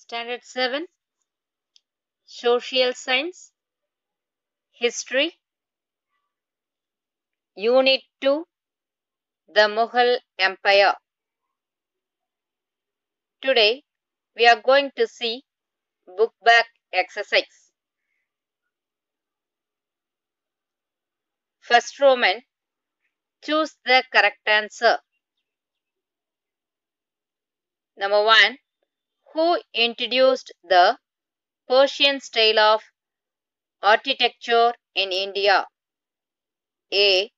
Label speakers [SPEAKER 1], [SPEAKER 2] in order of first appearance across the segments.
[SPEAKER 1] Standard 7, Social Science, History, Unit 2, The Mughal Empire. Today, we are going to see book back exercise. First Roman, choose the correct answer. Number 1, who introduced the Persian style of architecture in India? A.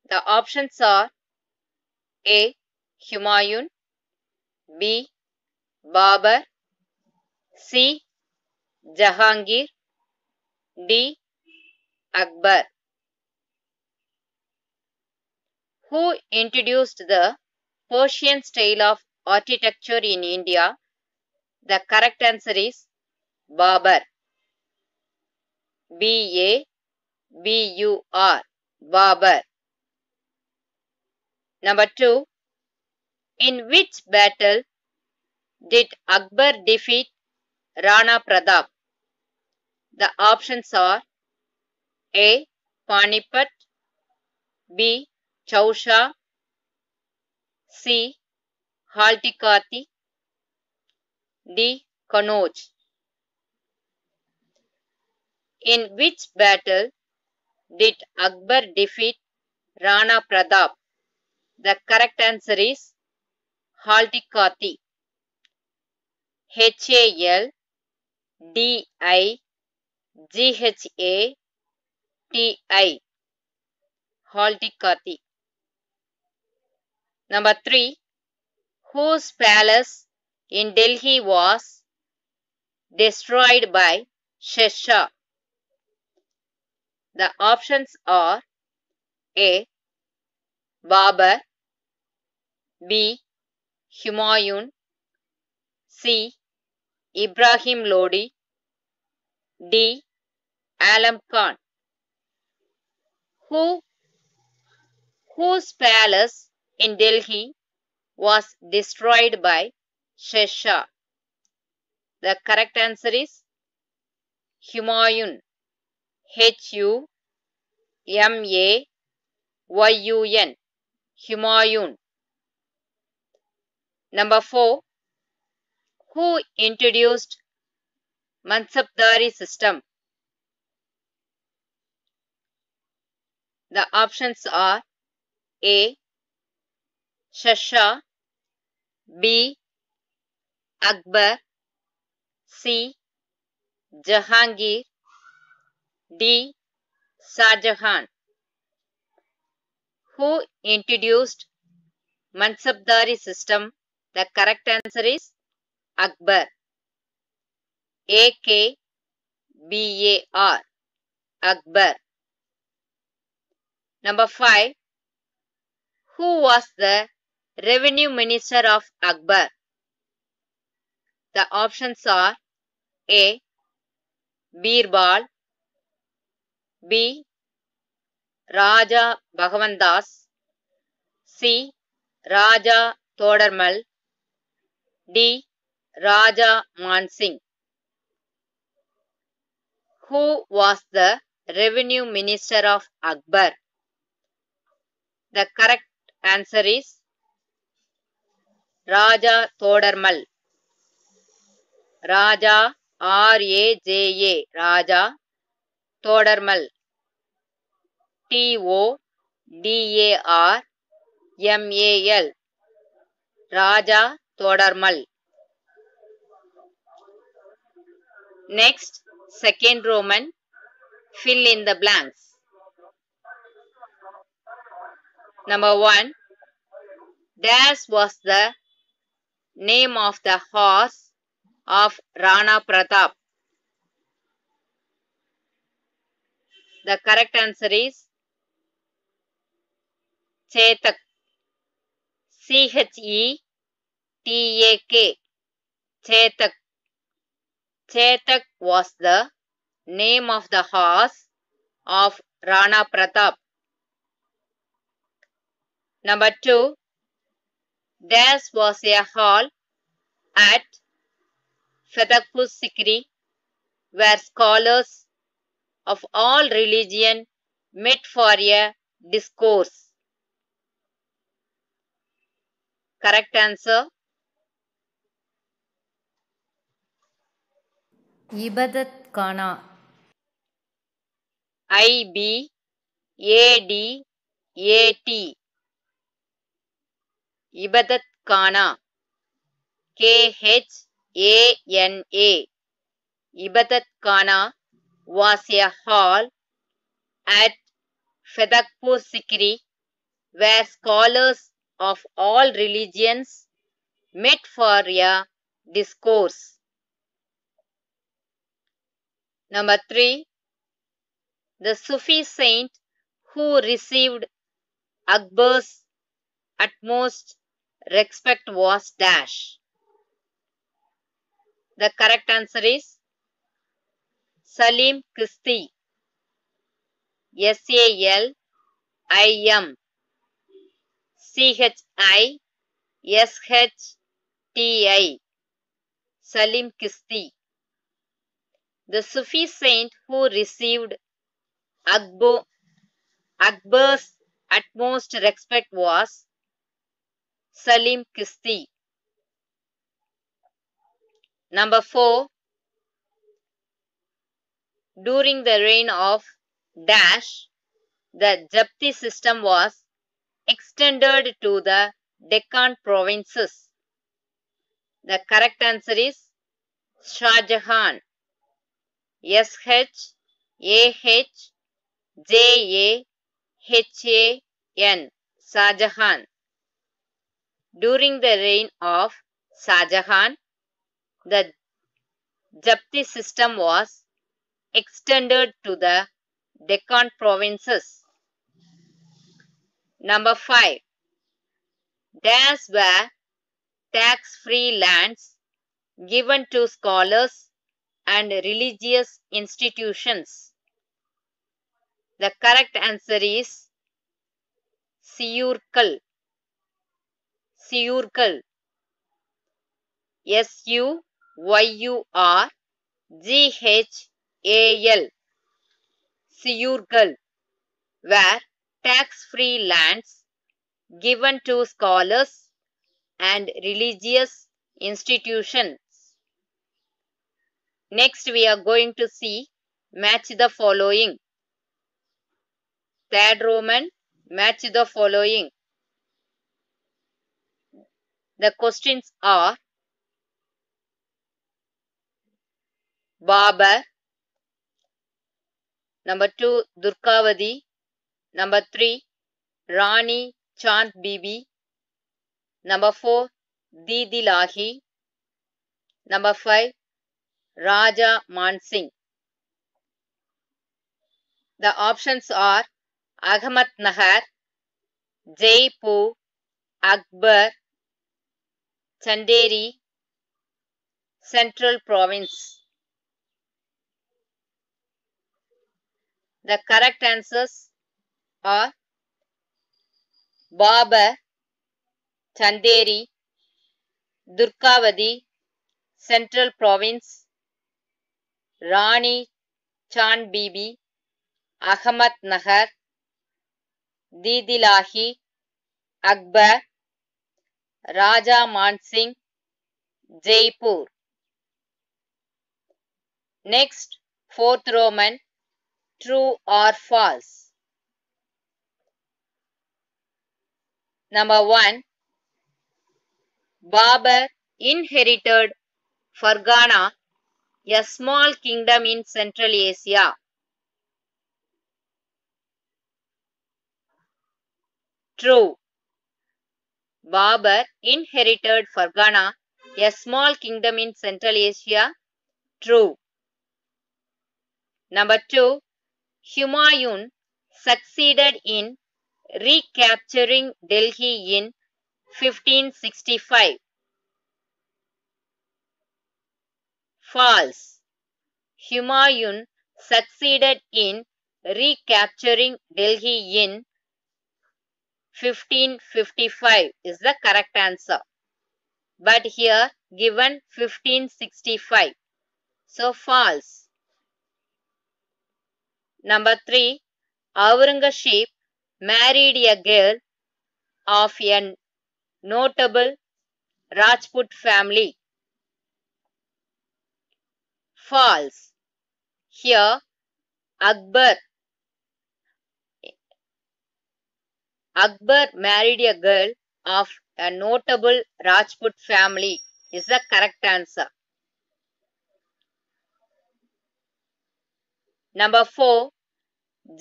[SPEAKER 1] The options are A. Humayun, B. Babur, C. Jahangir, D. Akbar. Who introduced the Persian style of architecture in India? The correct answer is Babur. B-A-B-U-R. Babur. Number 2. In which battle did Akbar defeat Rana Pratap? The options are A. Panipat, B. Chausha, C. Haltikati, D. Kanauj. In which battle did Akbar defeat Rana Pratap? The correct answer is Haltikati. H-A-L-D-I-G-H-A-T-I. Haltikati. Number 3. Whose palace in Delhi was destroyed by Sher Shah? The options are A. Babur, B. Humayun, C. Ibrahim Lodi, D. Alam Khan. Whose palace in Delhi was destroyed by Sher Shah? The correct answer is Humayun. H-U-M-A-Y-U-N. Humayun. Number 4. Who introduced Mansabdari system? The options are A. Sher Shah, B. Akbar, C. Jahangir, D. Shah Jahan. Who introduced Mansabdari system? The correct answer is Akbar. A-K-B-A-R. Akbar. Number 5. Who was the revenue minister of Akbar? The options are A. Birbal, B. Raja Bhagavandas, C. Raja Todarmal, D. Raja Mansingh. Who was the revenue minister of Akbar? The correct answer is Raja Todarmal. Raja, R-A-J-A, Raja Todarmal, T-O-D-A-R-M-A-L, Raja Todarmal. Next, Second Roman, fill in the blanks. Number 1. Dash was the name of the horse of Rana Pratap? The correct answer is Chetak. C-H-E-T-A-K. Chetak. Chetak was the name of the horse of Rana Pratap. Number 2. Dash was a hall at Fatehpur Sikri, where scholars of all religion met for a discourse. Correct answer.
[SPEAKER 2] Ibadat Khana.
[SPEAKER 1] IBADAT. Ibadat Khana. KHANA. Ibadat Khana was a hall at Fatehpur Sikri where scholars of all religions met for a discourse. Number 3. The Sufi saint who received Akbar's utmost respect was dash. The correct answer is Salim Chisti. SALIM CHISHTI. Salim Chisti. The Sufi saint who received Akbar's utmost respect was Salim Chisti. Number 4. During the reign of Dash, the Japti system was extended to the Deccan provinces. The correct answer is Shah Jahan. SHAHJAHAN. Shah Jahan. During the reign of Shah Jahan, the Japti system was extended to the Deccan provinces. Number 5. These were tax-free lands given to scholars and religious institutions. The correct answer is Siyurkal. Siyurkal. SUYURGHAL. Siyurkal were tax-free lands given to scholars and religious institutions. Next, we are going to see match the following. Third Roman, match the following. The questions are Babar. Number 2, Durkavadi. Number 3, Rani Chand Bibi. Number 4, Didi Lahi. Number 5, Raja Mansingh. The options are Ahmednagar, Jaipur, Akbar, Chanderi, Central Province. The correct answers are Babar, Chanderi, Durkavadi, Central Province, Rani Chand Bibi, Ahmednagar, Didi Lahi, Akbar, Raja Mansingh, Jaipur. Next, fourth Roman, true or false. Number 1, Babar inherited Fargana, a small kingdom in Central Asia. True. Babar inherited Fargana, a small kingdom in Central Asia. True. Number 2, Humayun succeeded in recapturing Delhi in 1565. False. Humayun succeeded in recapturing Delhi in 1555 is the correct answer. but here given 1565. So false. Number 3. Aurangzeb married a girl of a notable Rajput family. False. Here Akbar married a girl of a notable Rajput family is the correct answer. Number 4.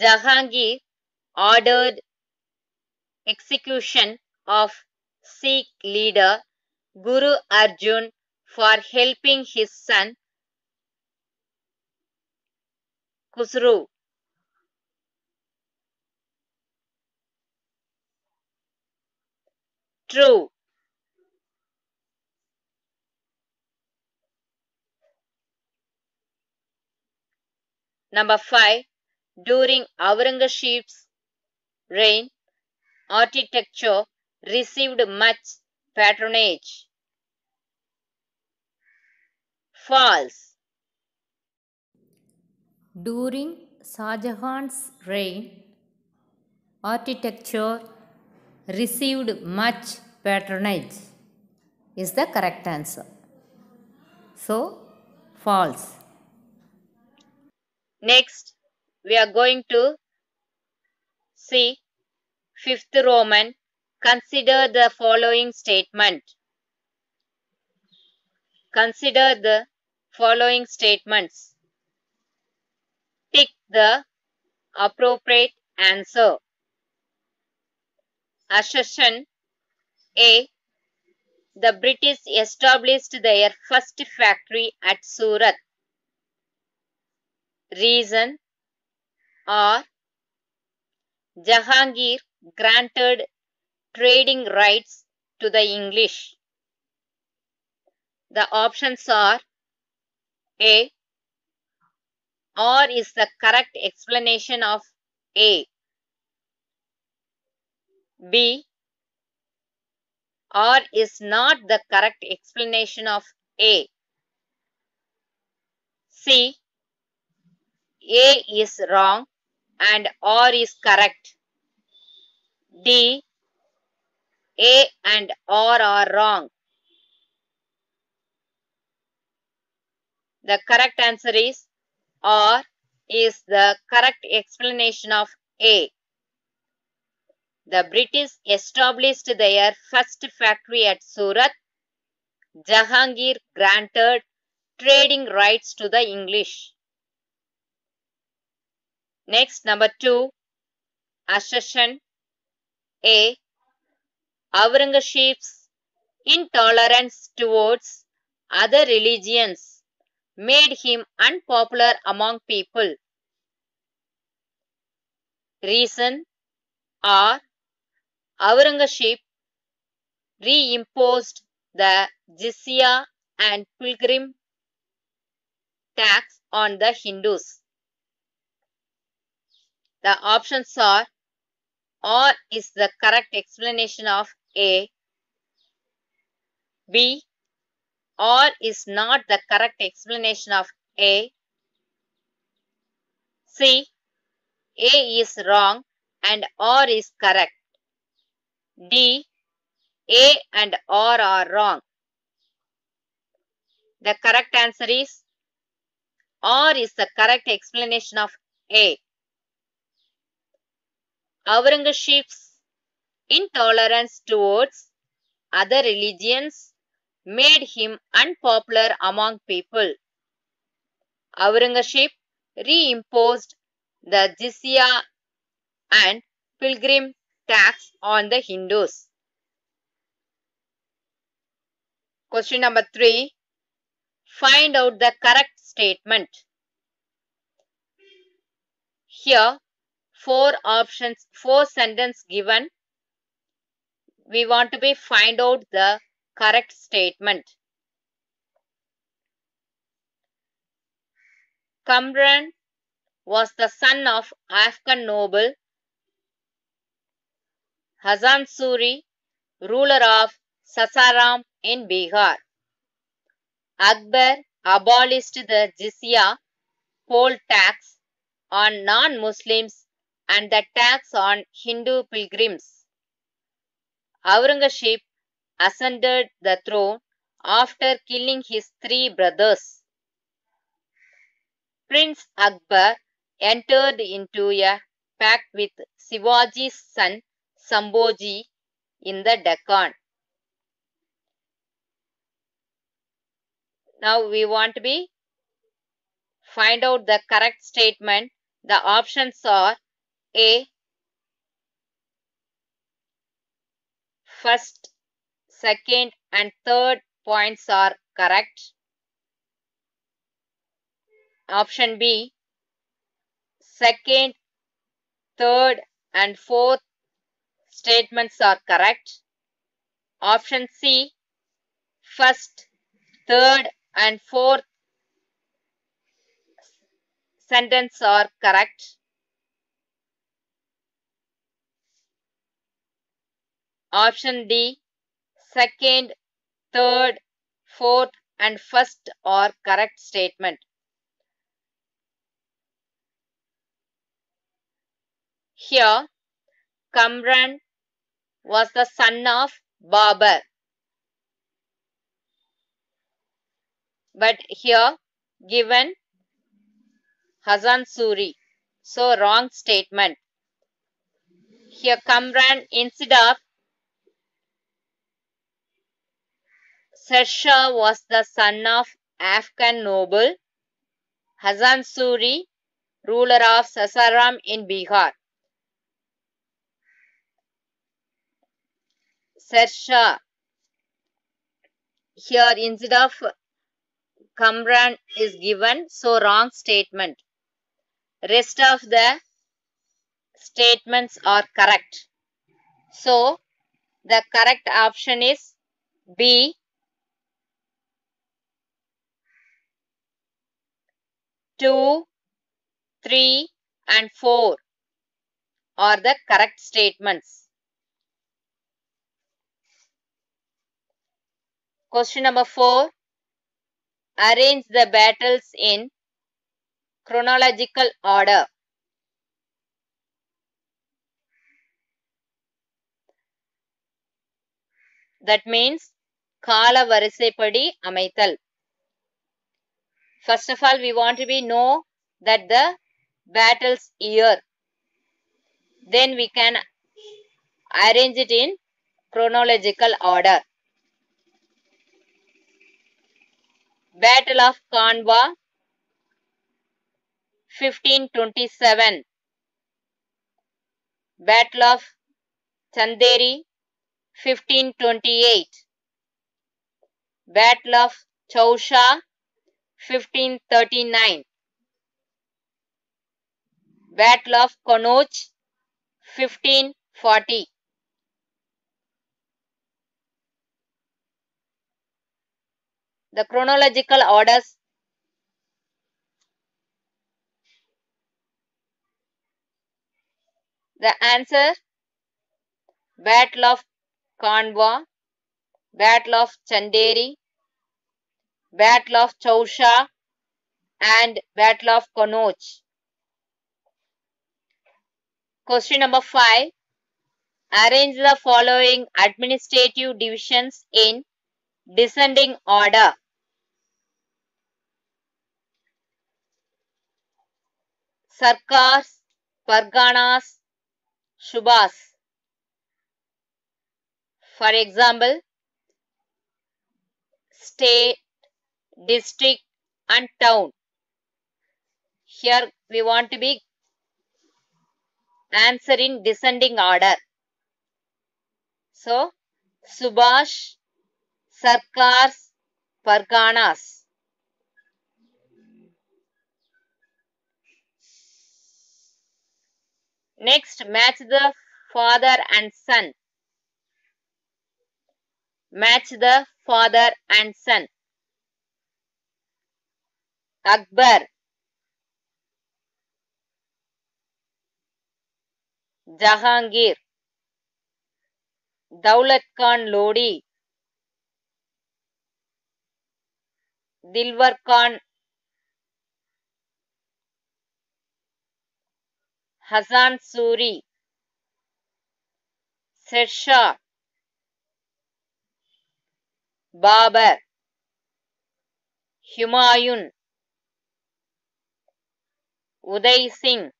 [SPEAKER 1] Jahangir ordered execution of Sikh leader Guru Arjan for helping his son Khusro. True. Number 5. During Aurangzeb's reign, architecture received much patronage. False.
[SPEAKER 2] During Shah Jahan's reign, architecture received much patronage is the correct answer. So, false.
[SPEAKER 1] Next, we are going to see fifth Roman. Consider the following statement. Consider the following statements. Pick the appropriate answer. Assertion A. The British established their first factory at Surat. Reason or Jahangir granted trading rights to the English. The options are A. Or is the correct explanation of A. B. Or is not the correct explanation of A. C. A is wrong and or is correct. D. A and or are wrong. The correct answer is or is the correct explanation of A. The British established their first factory at Surat. Jahangir granted trading rights to the English. Next, number 2. Assertion A. Aurangzeb's intolerance towards other religions made him unpopular among people. Reason or Aurangzeb reimposed the jizya and pilgrim tax on the Hindus. The options are or is the correct explanation of A. B. Or is not the correct explanation of A. C. A is wrong and or is correct. D. A and or are wrong. The correct answer is or is the correct explanation of A. Aurangzeb's intolerance towards other religions made him unpopular among people. Aurangzeb reimposed the jizya and pilgrim tax on the Hindus. Question number 3. Find out the correct statement. Here, 4 sentences given. We want to find out the correct statement. Kamran was the son of Afghan noble Hasan Suri, ruler of Sasaram in Bihar. Akbar abolished the jizya poll tax on non-Muslims and the tax on Hindu pilgrims. Aurangzeb ascended the throne after killing his three brothers. Prince Akbar entered into a pact with Shivaji's son Sambhoji in the Deccan. Now we want to find out the correct statement. The options are A. First, second and third points are correct. Option B. Second, third and fourth statements are correct. Option C. First, third and fourth sentence are correct. Option D. Second, third, fourth and first are correct statement. Here, Kamran was the son of Babar. But here given Hasan Suri. So wrong statement. Here Kamran instead of Sher was the son of Afghan noble Hasan Suri, ruler of Sasaram in Bihar. Sher here instead of Kamran is given, so wrong statement. Rest of the statements are correct. So the correct option is B. 2, 3 and 4 are the correct statements. Question number 4. Arrange the battles in chronological order. That means Kala Varisepadi Amaital. First of all, we want to know that the battle's year. Then we can arrange it in chronological order. Battle of Khandwa 1527. Battle of Chanderi 1528. Battle of Chausha 1539. Battle of Kannauj 1540. The chronological orders. The answer: Battle of Khandwa, Battle of Chanderi, Battle of Chausha and Battle of Kannauj. Question number 5. Arrange the following administrative divisions in descending order. Sarkars, Parganas, Shubhas. For example, state, district and town. Here we want to answer in descending order. So, Subhash, Sarkars, Parganas. Next, match the father and son. Match the father and son. Akbar, Jahangir, Daulat Khan Lodi, Dilwar Khan, Hasan Suri, Sher Babar, Humayun, Uday Singh,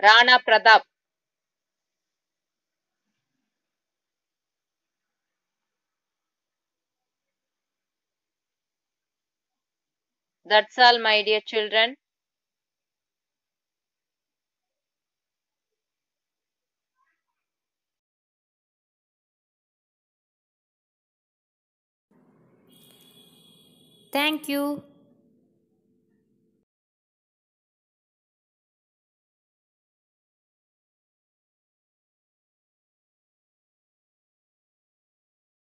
[SPEAKER 1] Rana Pratap. That's all, my dear children.
[SPEAKER 2] Thank you.